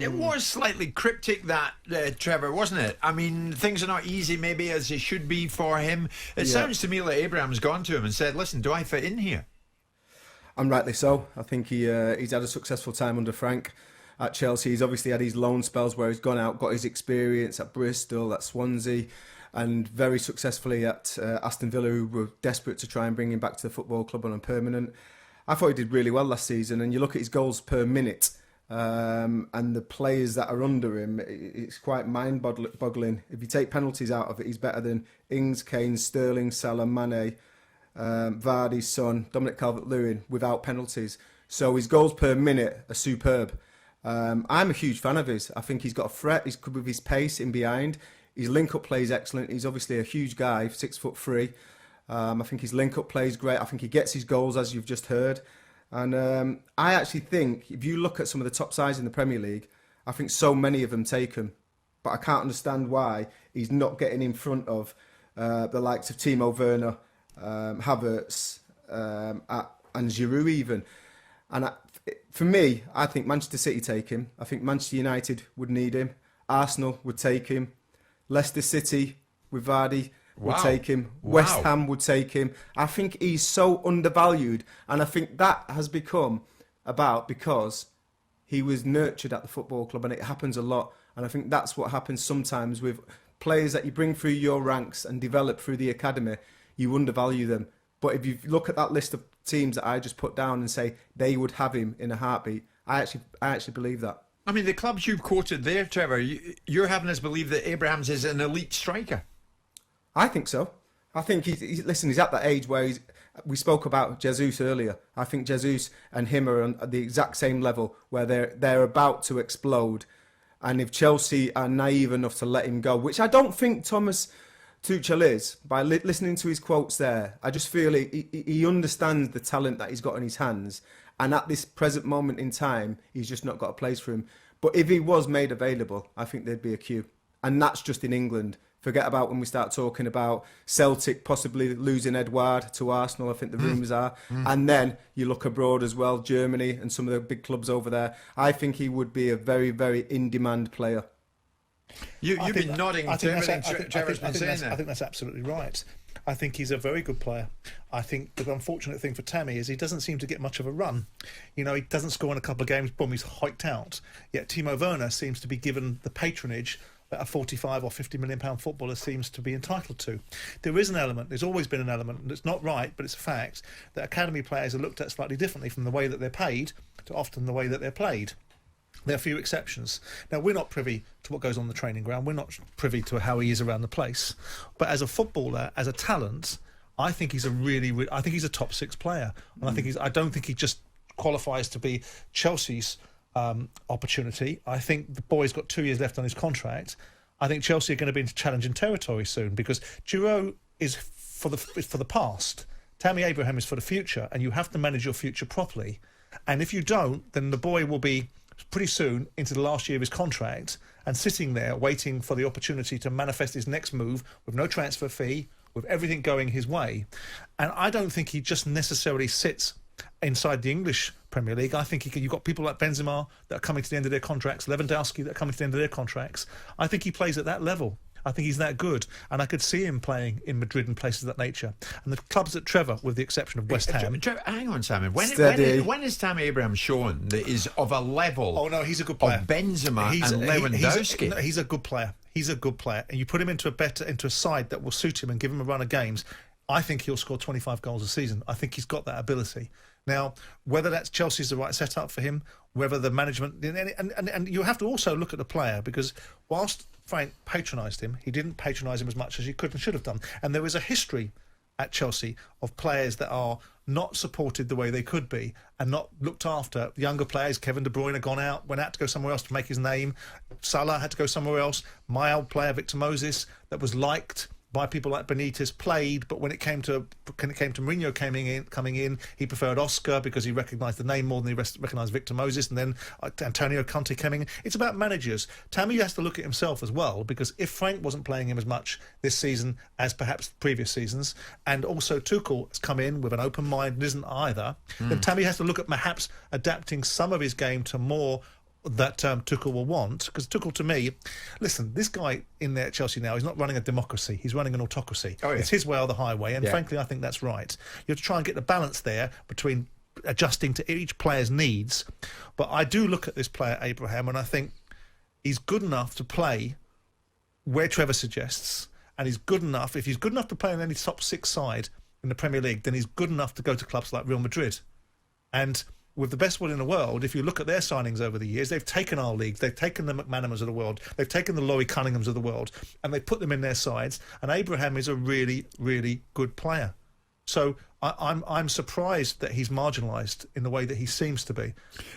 It was slightly cryptic, that, Trevor, wasn't it? I mean, things are not easy maybe as they should be for him. It sounds to me like Abraham's gone to him and said, listen, do I fit in here? And rightly so. I think he's had a successful time under Frank at Chelsea. He's obviously had his loan spells where he's gone out, got his experience at Bristol, at Swansea, and very successfully at Aston Villa, who were desperate to try and bring him back to the football club on a permanent. I thought he did really well last season, and you look at his goals per minute, and the players that are under him, it's quite mind-boggling. If you take penalties out of it, he's better than Ings, Kane, Sterling, Salah, Mane, Vardy, Son, Dominic Calvert-Lewin without penalties. So his goals per minute are superb. I'm a huge fan of his. I think he's got a threat. He's good with his pace in behind. His link-up play is excellent. He's obviously a huge guy, 6'3". I think his link-up play is great. I think he gets his goals, as you've just heard. And I actually think, if you look at some of the top sides in the Premier League, I think so many of them take him. But I can't understand why he's not getting in front of the likes of Timo Werner, Havertz, and Giroud even. And for me, I think Manchester City take him. I think Manchester United would need him. Arsenal would take him. Leicester City with Vardy would take him. West Ham would take him. I think he's so undervalued, and I think that has become about because he was nurtured at the football club, and it happens a lot. And I think that's what happens sometimes with players that you bring through your ranks and develop through the academy. You undervalue them. But if you look at that list of teams that I just put down and say they would have him in a heartbeat, I actually believe that. I mean, the clubs you've quoted there, Trevor, you're having us believe that Abrahams is an elite striker. I think so. I think he's at that age where we spoke about Jesus earlier. I think Jesus and him are on the exact same level where they're about to explode. And if Chelsea are naive enough to let him go, which I don't think Thomas Tuchel is, by listening to his quotes there, I just feel he understands the talent that he's got in his hands. And at this present moment in time, he's just not got a place for him. But if he was made available, I think there'd be a queue. And that's just in England. Forget about when we start talking about Celtic possibly losing Edouard to Arsenal, I think the rumours are. And then you look abroad as well, Germany and some of the big clubs over there. I think he would be a very, very in-demand player. You've been nodding to him, and Trevor's been saying that. I think that's absolutely right. I think he's a very good player. I think the unfortunate thing for Tammy is he doesn't seem to get much of a run. You know, he doesn't score in a couple of games, boom, he's hiked out. Yet Timo Werner seems to be given the patronage that a 45 or 50 million pound footballer seems to be entitled to. There is an element, there's always been an element, and it's not right, but it's a fact, that academy players are looked at slightly differently from the way that they're paid to often the way that they're played. There are a few exceptions. Now, we're not privy to what goes on the training ground. We're not privy to how he is around the place. But as a footballer, as a talent, I think he's I think he's a top six player. And I don't think he just qualifies to be Chelsea's opportunity. I think the boy's got 2 years left on his contract. I think Chelsea are going to be into challenging territory soon because Giroud is for the past. Tammy Abraham is for the future, and you have to manage your future properly. And if you don't, then the boy will be pretty soon into the last year of his contract and sitting there waiting for the opportunity to manifest his next move with no transfer fee, with everything going his way. And I don't think he just necessarily sits inside the English Premier League. I think you've got people like Benzema that are coming to the end of their contracts, Lewandowski that are coming to the end of their contracts. I think he plays at that level. I think he's that good. And I could see him playing in Madrid and places of that nature. And the clubs at Trevor, with the exception of West Ham... Hang on, Simon. When is Tammy Abraham shown that is of a level... Oh, no, he's a good player. ...of Benzema and Lewandowski? He's a good player. He's a good player. And you put him into a side that will suit him and give him a run of games, I think he'll score 25 goals a season. I think he's got that ability. Now, whether that's Chelsea's the right setup for him, whether the management... And you have to also look at the player, because whilst Frank patronised him, he didn't patronise him as much as he could and should have done. And there is a history at Chelsea of players that are not supported the way they could be and not looked after. Younger players, Kevin De Bruyne went out to go somewhere else to make his name. Salah had to go somewhere else. My old player, Victor Moses, that was liked by people like Benitez, played, but when it came to Mourinho coming in, he preferred Oscar because he recognised the name more than he recognised Victor Moses, and then Antonio Conte coming in. It's about managers. Tammy has to look at himself as well, because if Frank wasn't playing him as much this season as perhaps previous seasons, and also Tuchel has come in with an open mind and isn't either, then Tammy has to look at perhaps adapting some of his game to more that Tuchel will want, because Tuchel, to me, listen, this guy in there at Chelsea now, he's not running a democracy, he's running an autocracy. Oh, yeah. It's his way or the highway, and Yeah. frankly, I think that's right. You have to try and get the balance there between adjusting to each player's needs. But I do look at this player, Abraham, and I think he's good enough to play where Trevor suggests, and he's good enough, if he's good enough to play in any top 6 side in the Premier League, then he's good enough to go to clubs like Real Madrid. And with the best will in the world, if you look at their signings over the years, they've taken our leagues, they've taken the McManamans of the world, they've taken the Laurie Cunninghams of the world, and they put them in their sides. And Abraham is a really, really good player. So I'm surprised that he's marginalised in the way that he seems to be.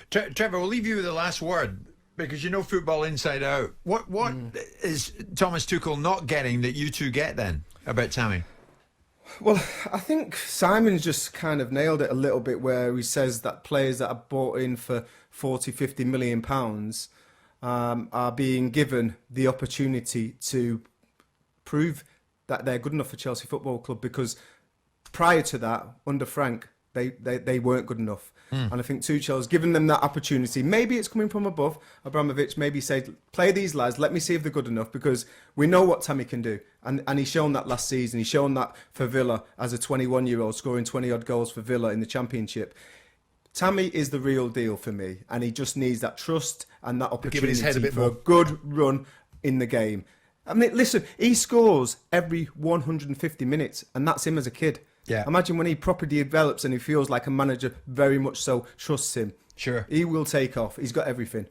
Trevor, we'll leave you with the last word, because you know football inside out. What is Thomas Tuchel not getting that you two get then about Tammy? Well, I think Simon's just kind of nailed it a little bit, where he says that players that are bought in for 40, 50 million pounds are being given the opportunity to prove that they're good enough for Chelsea Football Club, because prior to that, under Frank, they weren't good enough. And I think Tuchel's given them that opportunity. Maybe it's coming from above. Abramovich maybe said, play these lads, let me see if they're good enough, because we know what Tammy can do. And he's shown that last season. He's shown that for Villa as a 21-year-old, scoring 20-odd goals for Villa in the Championship. Tammy is the real deal for me, and he just needs that trust and that opportunity his head a bit for more. a good run in the game. I mean, listen, he scores every 150 minutes, and that's him as a kid. Yeah. Imagine when he properly develops and he feels like a manager very much so trusts him. Sure. He will take off. He's got everything.